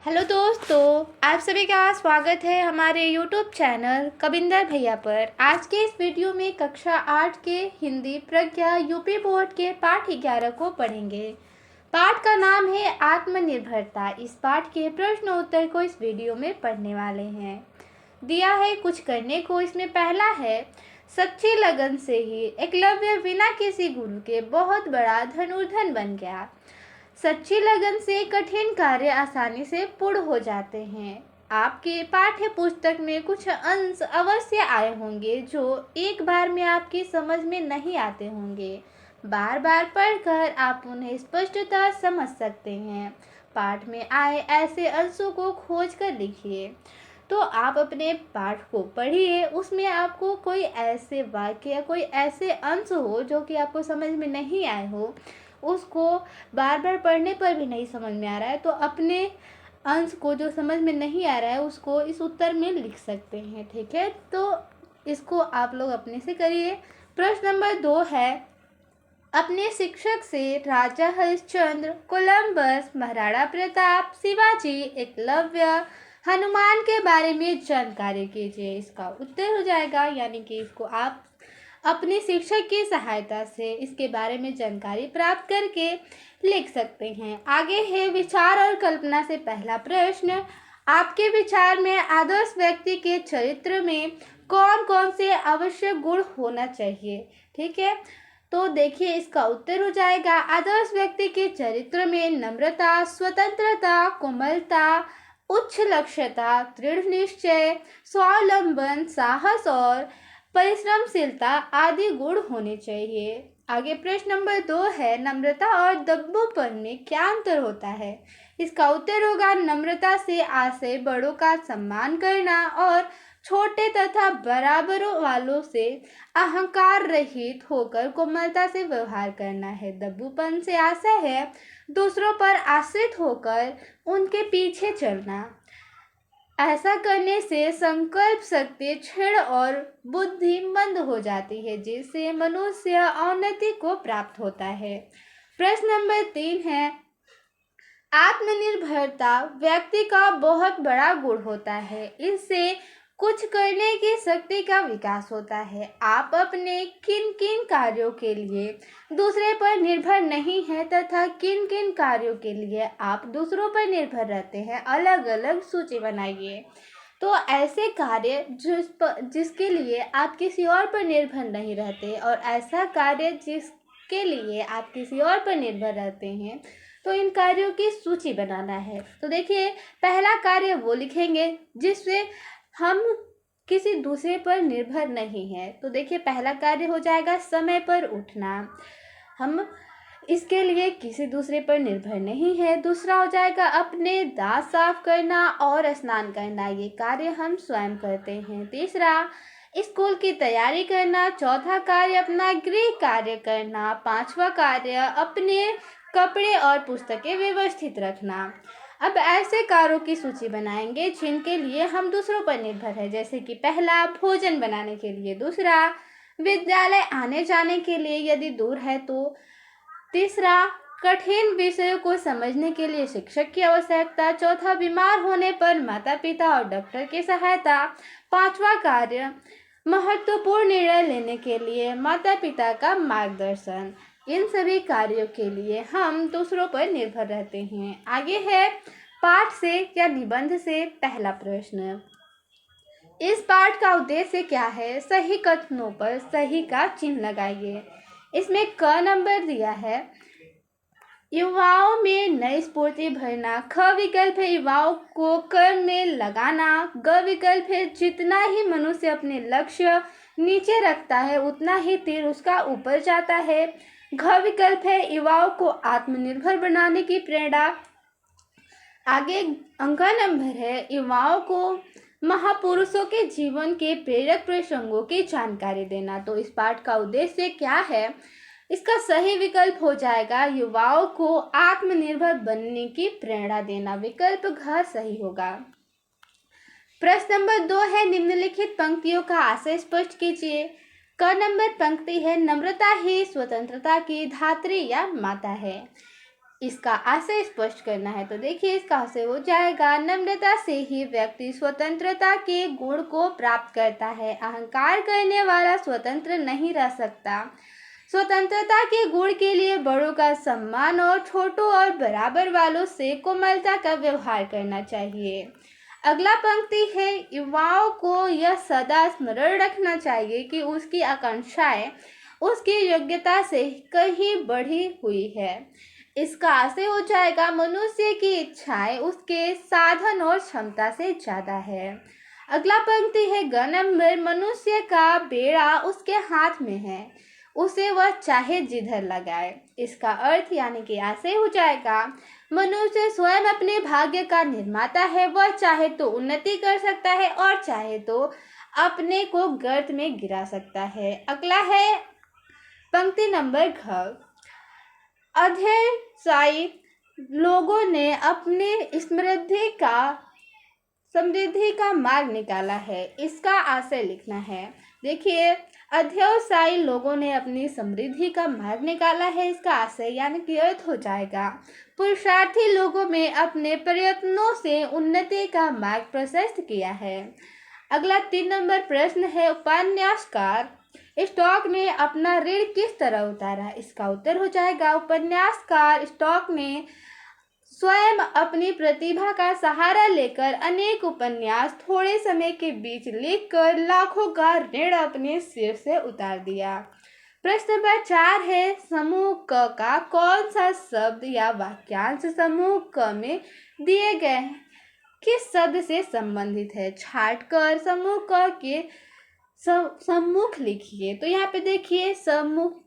Hello दोस्तों, आप सभी का स्वागत है हमारे यूट्यूब चैनल कविंदर भैया पर। आज के इस वीडियो में कक्षा 8 के हिंदी प्रज्ञा यूपी बोर्ड के पाठ 11 को पढ़ेंगे। पाठ का नाम है आत्मनिर्भरता। इस पाठ के प्रश्न उत्तर को इस वीडियो में पढ़ने वाले हैं। दिया है कुछ करने को। इसमें पहला है, सच्ची लगन से ही एकलव्य बिना किसी गुरु के बहुत बड़ा धनुर्धर बन गया। सच्ची लगन से कठिन कार्य आसानी से पूर्ण हो जाते हैं। आपके पाठ्य पुस्तक में कुछ अंश अवश्य आए होंगे जो एक बार में आपकी समझ में नहीं आते होंगे। बार बार पढ़कर आप उन्हें स्पष्टता समझ सकते हैं। पाठ में आए ऐसे अंशों को खोज कर लिखिए। तो आप अपने पाठ को पढ़िए, उसमें आपको कोई ऐसे वाक्य या कोई ऐसे अंश हो जो कि आपको समझ में नहीं आए हो, उसको बार बार पढ़ने पर भी नहीं समझ में आ रहा है तो अपने अंश को जो समझ में नहीं आ रहा है उसको इस उत्तर में लिख सकते हैं। ठीक है, तो इसको आप लोग अपने से करिए। प्रश्न नंबर 2 है, अपने शिक्षक से राजा हरिश्चंद्र, कोलंबस, महाराणा प्रताप, शिवाजी, एकलव्य, हनुमान के बारे में जानकारी कीजिए। इसका उत्तर हो जाएगा, यानी कि इसको आप अपने शिक्षक की सहायता से इसके बारे में जानकारी प्राप्त करके लिख सकते हैं। आगे है विचार और कल्पना से पहला प्रश्न, आपके विचार में आदर्श व्यक्ति के चरित्र में कौन कौन से आवश्यक गुण होना चाहिए। ठीक है, तो देखिए इसका उत्तर हो जाएगा, आदर्श व्यक्ति के चरित्र में नम्रता, स्वतंत्रता, कोमलता, उच्च लक्ष्यता, दृढ़ निश्चय, स्वावलंबन, साहस और परिश्रमशीलता आदि गुण होने चाहिए। आगे प्रश्न नंबर 2 है, नम्रता और दब्बूपन में क्या अंतर होता है। इसका उत्तर होगा, नम्रता से आशय बड़ों का सम्मान करना और छोटे तथा बराबरों वालों से अहंकार रहित होकर कोमलता से व्यवहार करना है। दब्बूपन से आशय है दूसरों पर आश्रित होकर उनके पीछे चलना। ऐसा करने से संकल्प शक्ति क्षीण और बुद्धि मंद हो जाती है, जिससे मनुष्य अवनति को प्राप्त होता है। प्रश्न नंबर 3 है, आत्मनिर्भरता व्यक्ति का बहुत बड़ा गुण होता है। इससे कुछ करने की शक्ति का विकास होता है। आप अपने किन किन कार्यों के लिए दूसरे पर निर्भर नहीं है तथा किन किन कार्यों के लिए आप दूसरों पर निर्भर रहते हैं, अलग अलग सूची बनाइए। तो ऐसे कार्य जिसके लिए आप किसी और पर निर्भर नहीं रहते और ऐसा कार्य जिसके लिए आप किसी और पर निर्भर रहते हैं, तो इन कार्यों की सूची बनाना है। तो देखिए पहला कार्य वो लिखेंगे जिससे हम किसी दूसरे पर निर्भर नहीं है। तो देखिए पहला कार्य हो जाएगा समय पर उठना, हम इसके लिए किसी दूसरे पर निर्भर नहीं है। दूसरा हो जाएगा अपने दांत साफ करना और स्नान करना, ये कार्य हम स्वयं करते हैं। तीसरा स्कूल की तैयारी करना। चौथा कार्य अपना गृह कार्य करना। पांचवा कार्य अपने कपड़े और पुस्तकें व्यवस्थित रखना। अब ऐसे कार्यों की सूची बनाएंगे जिनके लिए हम दूसरों पर निर्भर है, जैसे कि पहला भोजन बनाने के लिए, दूसरा विद्यालय आने जाने के लिए यदि दूर है तो, तीसरा कठिन विषयों को समझने के लिए शिक्षक की आवश्यकता, चौथा बीमार होने पर माता पिता और डॉक्टर की सहायता, पांचवा कार्य महत्वपूर्ण निर्णय लेने के लिए माता पिता का मार्गदर्शन। इन सभी कार्यों के लिए हम दूसरों पर निर्भर रहते हैं। आगे है पाठ से या निबंध से पहला प्रश्न, इस पाठ का उद्देश्य क्या है। सही कथनों पर सही का चिन्ह लगाइए। इसमें क नंबर दिया है, युवाओं में नई स्फूर्ति भरना। ख विकल्प है युवाओं को कर्म में लगाना। ग विकल्प है जितना ही मनुष्य अपने लक्ष्य नीचे रखता है उतना ही तीर उसका ऊपर जाता है। घ विकल्प है युवाओं को आत्मनिर्भर बनाने की प्रेरणा। आगे अंका नंबर है, युवाओं को महापुरुषों के जीवन के प्रेरक प्रसंगों की जानकारी देना। तो इस पाठ का उद्देश्य क्या है, इसका सही विकल्प हो जाएगा युवाओं को आत्मनिर्भर बनने की प्रेरणा देना। विकल्प घ सही होगा। प्रश्न नंबर 2 है, निम्नलिखित पंक्तियों का आशय स्पष्ट कीजिए। क नंबर पंक्ति है, नम्रता ही स्वतंत्रता की धात्री या माता है। इसका आशय स्पष्ट करना है। तो देखिए इसका आशय हो जाएगा, नम्रता से ही व्यक्ति स्वतंत्रता के गुण को प्राप्त करता है। अहंकार करने वाला स्वतंत्र नहीं रह सकता। स्वतंत्रता के गुण के लिए बड़ों का सम्मान और छोटों और बराबर वालों से कोमलता का व्यवहार करना चाहिए। अगला पंक्ति है, युवाओं को यह सदा स्मरण रखना चाहिए कि उसकी आकांक्षाएं उसकी योग्यता से कहीं बढ़ी हुई है। इसका आशय हो जाएगा, मनुष्य की इच्छाएं उसके साधन और क्षमता से ज़्यादा है। अगला पंक्ति है, ग नंबर, मनुष्य का बेड़ा उसके हाथ में है, उसे वह चाहे जिधर लगाए। इसका अर्थ यानी कि आशय हो जाएगा, मनुष्य स्वयं अपने भाग्य का निर्माता है। वह चाहे तो उन्नति कर सकता है और चाहे तो अपने को गर्त में गिरा सकता है। अगला है पंक्ति नंबर घ, अध्यवसायी लोगों ने अपने समृद्धि का मार्ग निकाला है। इसका आशय लिखना है। देखिए, अध्यवसायी लोगों ने अपनी समृद्धि का मार्ग निकाला है। इसका आशय यानी कि अर्थ हो जाएगा, पुरुषार्थी लोगों में अपने प्रयत्नों से उन्नति का मार्ग प्रशस्त किया है। अगला 3 नंबर प्रश्न है, उपन्यासकार स्टॉक ने अपना ऋण किस तरह उतारा। इसका उत्तर हो जाएगा, उपन्यासकार स्टॉक ने स्वयं अपनी प्रतिभा का सहारा लेकर अनेक उपन्यास थोड़े समय के बीच लिखकर लाखों का ऋण अपने सिर से उतार दिया। प्रश्न नंबर 4 है, समूह क का कौन सा शब्द या वाक्यांश समूह क में दिए गए किस शब्द से संबंधित है। छाटकर समूह क के सम्मुख लिखिए। तो यहाँ पे देखिए समूह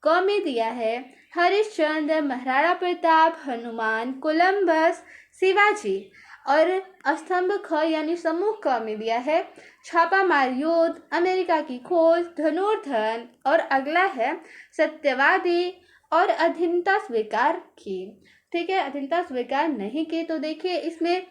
क में दिया है, हरिश्चंद्र, महाराणा प्रताप, हनुमान, कोलंबस, शिवाजी। और स्तंभ ख यानी समूह क में दिया है, छापामार युद्ध, अमेरिका की खोज, धनुर्धर। और अगला है सत्यवादी और अधीनता स्वीकार की। ठीक है, अधीनता स्वीकार नहीं की। तो देखिए इसमें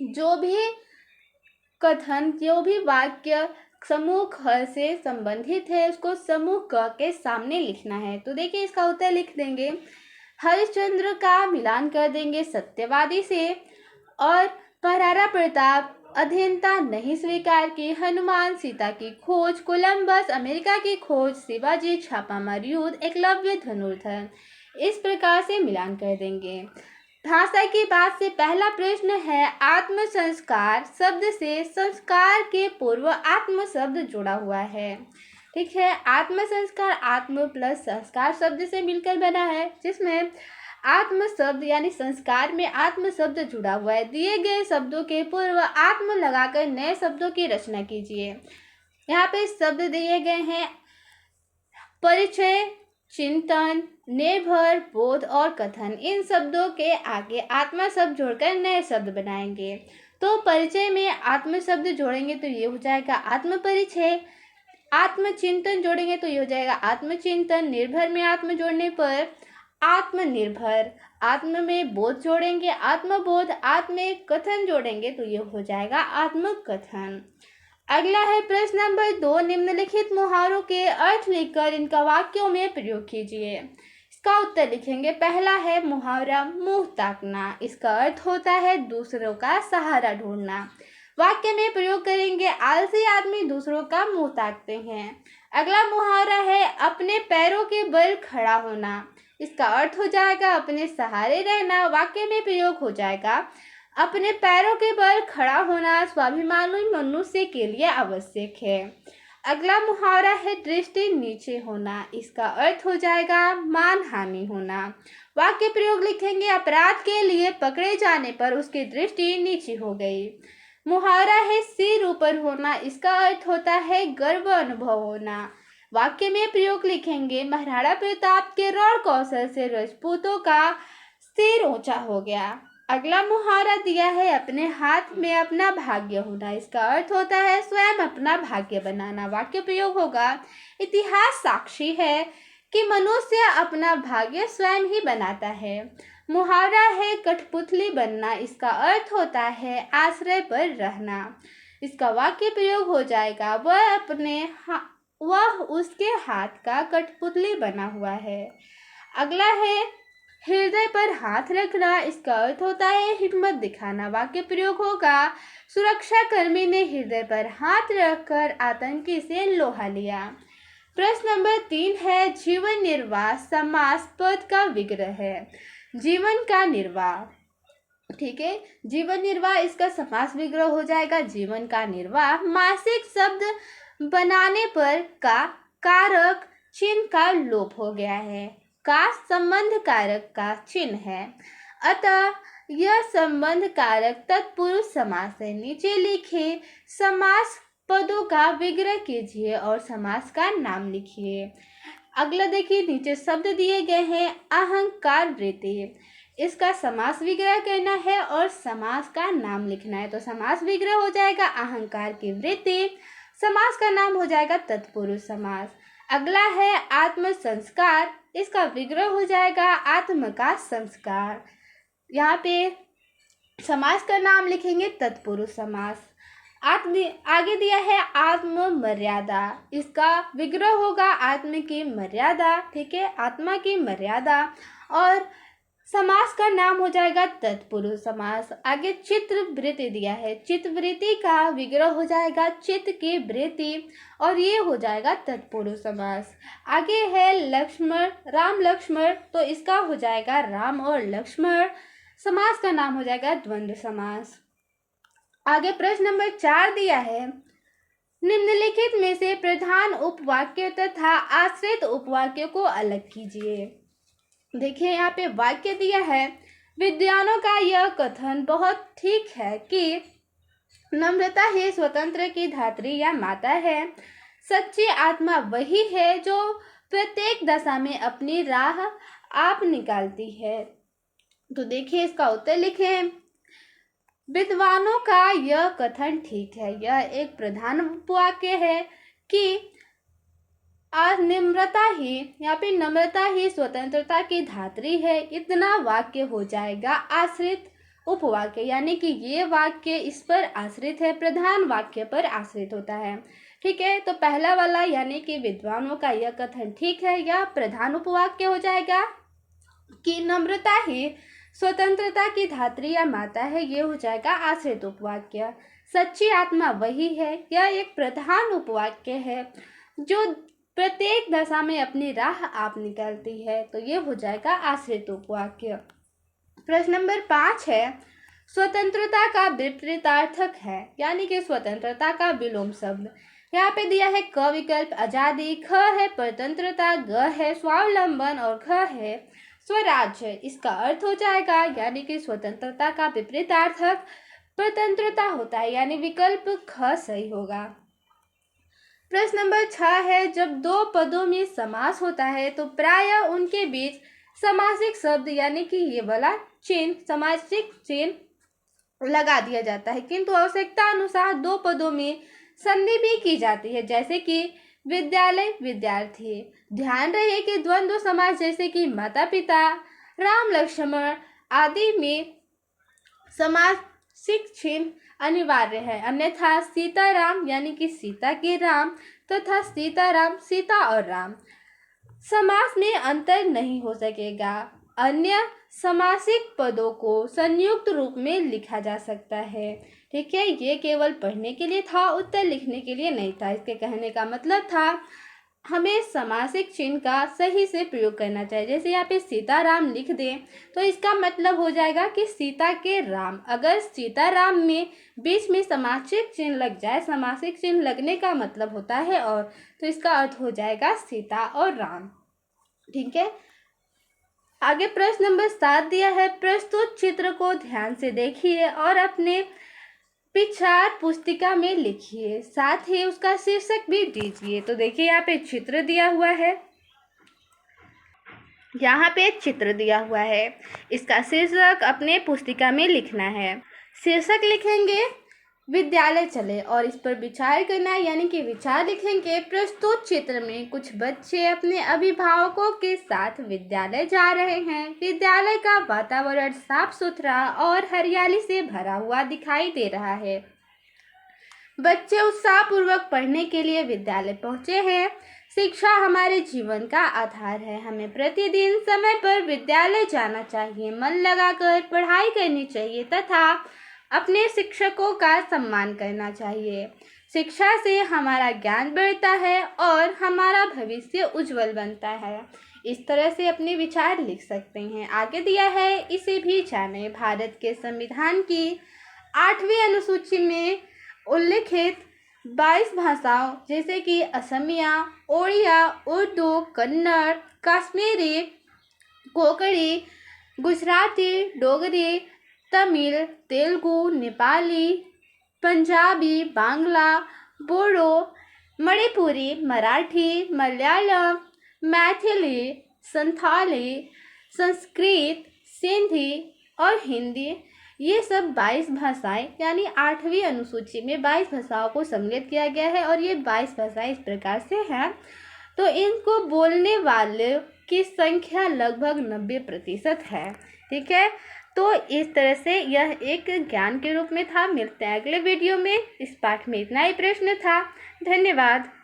जो भी कथन, जो भी वाक्य समूह ख से संबंधित है उसको समूह क के सामने लिखना है। तो देखिए इसका उत्तर लिख देंगे, हरिश्चंद्र का मिलान कर देंगे सत्यवादी से, और महाराणा प्रताप अधीनता नहीं स्वीकार की, हनुमान सीता की खोज, कोलंबस अमेरिका की खोज, शिवाजी छापामार युद्ध, एकलव्य धनुर्धर। इस प्रकार से मिलान कर देंगे। भाषा की बात से पहला प्रश्न है, आत्म संस्कार शब्द से संस्कार के पूर्व आत्म शब्द जुड़ा हुआ है। ठीक है, आत्म संस्कार आत्म प्लस संस्कार शब्द से मिलकर बना है, जिसमें आत्म शब्द यानी संस्कार में आत्म शब्द जुड़ा हुआ है। दिए गए शब्दों के पूर्व आत्म लगाकर नए शब्दों की रचना कीजिए। यहाँ पे शब्द दिए गए हैं, परिचय, चिंतन, निर्भर, बोध और कथन। इन शब्दों के आगे आत्मा शब्द जोड़कर नए शब्द बनाएंगे। तो परिचय में आत्म शब्द जोड़ेंगे तो ये हो जाएगा आत्म परिचय, आत्मचिंतन जोड़ेंगे तो ये हो जाएगा आत्मचिंतन, निर्भर में आत्म जोड़ने पर आत्मनिर्भर, आत्म में बोध जोड़ेंगे आत्मबोध, आत्म में कथन जोड़ेंगे तो ये हो जाएगा आत्मकथन। अगला है प्रश्न नंबर 2, निम्नलिखित मुहावरों के अर्थ लिखकर इनका वाक्यों में प्रयोग कीजिए। इसका उत्तर लिखेंगे। पहला है मुहावरा मुंह ताकना। इसका अर्थ होता है दूसरों का सहारा ढूंढना। वाक्य में प्रयोग करेंगे, आलसी आदमी दूसरों का मुंह ताकते हैं। अगला मुहावरा है अपने पैरों के बल खड़ा होना। इसका अर्थ हो जाएगा अपने सहारे रहना। वाक्य में प्रयोग हो जाएगा, अपने पैरों के बल खड़ा होना स्वाभिमानी मनुष्य के लिए आवश्यक है। अगला मुहावरा है दृष्टि नीचे होना। इसका अर्थ हो जाएगा मानहानि होना। वाक्य प्रयोग लिखेंगे, अपराध के लिए पकड़े जाने पर उसकी दृष्टि नीचे हो गई। मुहावरा है सिर ऊपर होना। इसका अर्थ होता है गर्व अनुभव होना। वाक्य में प्रयोग लिखेंगे, महाराणा प्रताप के रण कौशल से राजपूतों का सिर ऊंचा हो गया। अगला मुहावरा दिया है अपने हाथ में अपना भाग्य होना। इसका अर्थ होता है स्वयं अपना भाग्य बनाना। वाक्य प्रयोग होगा, इतिहास साक्षी है कि मनुष्य अपना भाग्य स्वयं ही बनाता है। मुहावरा है कठपुतली बनना। इसका अर्थ होता है आश्रय पर रहना। इसका वाक्य प्रयोग हो जाएगा, वह उसके हाथ का कठपुतली बना हुआ है। अगला है हृदय पर हाथ रखना, इसका अर्थ होता है हिम्मत दिखाना। वाक्य प्रयोग होगा, सुरक्षाकर्मी ने हृदय पर हाथ रखकर आतंकी से लोहा लिया। प्रश्न नंबर 3 है, जीवन निर्वाह समास पद का विग्रह है। जीवन का निर्वाह, ठीक है, जीवन निर्वाह इसका समास विग्रह हो जाएगा जीवन का निर्वाह। मासिक शब्द बनाने पर का कारक चिन्ह का लोप हो गया है। का संबंध कारक का चिन्ह है, अतः यह संबंध कारक तत्पुरुष समास है। नीचे लिखे समास पदों का विग्रह कीजिए और समास का नाम लिखिए। अगला देखिए, नीचे शब्द दिए गए हैं, अहंकार वृत्ति, इसका समास विग्रह करना है और समास का नाम लिखना है। तो समास विग्रह हो जाएगा अहंकार की वृत्ति, समास का नाम हो जाएगा तत्पुरुष समास। अगला है आत्म संस्कार, इसका विग्रह हो जाएगा आत्म का संस्कार। यहाँ पे समास का नाम लिखेंगे तत्पुरुष समास। आगे दिया है आत्म मर्यादा, इसका विग्रह होगा आत्म की मर्यादा, ठीक है, आत्मा की मर्यादा। और समास का नाम हो जाएगा तत्पुरुष समास। आगे चित्त वृत्ति दिया है, चित्त वृत्ति का विग्रह हो जाएगा चित्त की वृत्ति और ये हो जाएगा तत्पुरुष समास। आगे है लक्ष्मण, राम लक्ष्मण, तो इसका हो जाएगा राम और लक्ष्मण, समास का नाम हो जाएगा द्वंद्व समास। आगे प्रश्न नंबर 4 दिया है, निम्नलिखित में से प्रधान उपवाक्य तथा आश्रित उपवाक्य को अलग कीजिए। देखिए यहाँ पे वाक्य दिया है, विद्वानों का यह कथन बहुत ठीक है कि नम्रता ही स्वतंत्र की धात्री या माता है। सच्ची आत्मा वही है जो प्रत्येक दशा में अपनी राह आप निकालती है। तो देखिए इसका उत्तर लिखें, विद्वानों का यह कथन ठीक है, यह एक प्रधान उपवाक्य है कि निम्रता ही, यहाँ पे नम्रता ही स्वतंत्रता की धात्री है। इतना वाक्य हो जाएगा आश्रित उपवाक्य, यानी कि ये वाक्य इस पर आश्रित है, प्रधान वाक्य पर आश्रित होता है, ठीक है। तो पहला वाला यानी कि विद्वानों का यह कथन ठीक है, यह प्रधान उपवाक्य हो जाएगा कि नम्रता ही स्वतंत्रता की धात्री या माता है, ये हो जाएगा आश्रित उपवाक्य। सच्ची आत्मा वही है, यह एक प्रधान उपवाक्य है जो प्रत्येक दशा में अपनी राह आप निकालती है, तो ये हो जाएगा आश्रित उपवाक्य। प्रश्न नंबर 5 है, स्वतंत्रता का विपरीतार्थक है, यानी कि स्वतंत्रता का विलोम शब्द। यहाँ पे दिया है क विकल्प आजादी, ख है परतंत्रता, ग है स्वावलंबन और घ है स्वराज्य। इसका अर्थ हो जाएगा, यानी कि स्वतंत्रता का विपरीतार्थक स्वतंत्रता होता है, यानी विकल्प ख सही होगा। प्रश्न नंबर 6 है, जब दो पदों में समास होता है तो प्रायः उनके बीच समासिक शब्द यानी कि ये वाला चिन्ह, समासिक चिन्ह लगा दिया जाता है, किंतु आवश्यकता अनुसार दो पदों में संधि भी की जाती है, जैसे कि विद्यालय विद्यार्थी। ध्यान रहे कि द्वंद्व समास जैसे कि माता पिता, राम लक्ष्मण आदि में समासिक चिन्ह अनिवार्य है, अन्यथा सीताराम यानी कि सीता के राम तथा सीताराम सीता और राम समास में अंतर नहीं हो सकेगा। अन्य समासिक पदों को संयुक्त रूप में लिखा जा सकता है, ठीक है। ये केवल पढ़ने के लिए था, उत्तर लिखने के लिए नहीं था। इसके कहने का मतलब था हमें समासिक चिन्ह का सही से प्रयोग करना चाहिए। जैसे यहाँ पे सीताराम लिख दें तो इसका मतलब हो जाएगा कि सीता के राम। अगर सीताराम में बीच में समासिक चिन्ह लग जाए, समासिक चिन्ह लगने का मतलब होता है और, तो इसका अर्थ हो जाएगा सीता और राम, ठीक है। आगे प्रश्न नंबर 7 दिया है, प्रस्तुत चित्र को ध्यान से देखिए और अपने विचार पुस्तिका में लिखिए, साथ ही उसका शीर्षक भी दीजिए। तो देखिए यहाँ पे चित्र दिया हुआ है, यहाँ पे चित्र दिया हुआ है, इसका शीर्षक अपने पुस्तिका में लिखना है। शीर्षक लिखेंगे विद्यालय चले और इस पर विचार करना है, यानी कि विचार लिखेंगे प्रस्तुत चित्र में कुछ बच्चे अपने अभिभावकों के साथ विद्यालय जा रहे हैं। विद्यालय का वातावरण साफ सुथरा और हरियाली से भरा हुआ दिखाई दे रहा है। बच्चे उत्साहपूर्वक पढ़ने के लिए विद्यालय पहुंचे हैं। शिक्षा हमारे जीवन का आधार है। हमें प्रतिदिन समय पर विद्यालय जाना चाहिए, मन लगाकर पढ़ाई करनी चाहिए तथा अपने शिक्षकों का सम्मान करना चाहिए। शिक्षा से हमारा ज्ञान बढ़ता है और हमारा भविष्य उज्जवल बनता है। इस तरह से अपने विचार लिख सकते हैं। आगे दिया है, इसे भी जानें। भारत के संविधान की 8वीं अनुसूची में उल्लिखित 22 भाषाओं जैसे कि असमिया, ओडिया, उर्दू, कन्नड़, कश्मीरी, कोंकणी, गुजराती, डोगरी, तमिल, तेलुगु, नेपाली, पंजाबी, बांग्ला, बोडो, मणिपुरी, मराठी, मलयालम, मैथिली, संथाली, संस्कृत, सिंधी और हिंदी, ये सब 22 भाषाएं यानी 8वीं अनुसूची में 22 भाषाओं को सम्मिलित किया गया है और ये 22 भाषाएं इस प्रकार से हैं। तो इनको बोलने वाले की संख्या लगभग 90% है। ठीक है, तो इस तरह से यह एक ज्ञान के रूप में था। मिलते हैं अगले वीडियो में। इस पाठ में इतना ही प्रश्न था। धन्यवाद।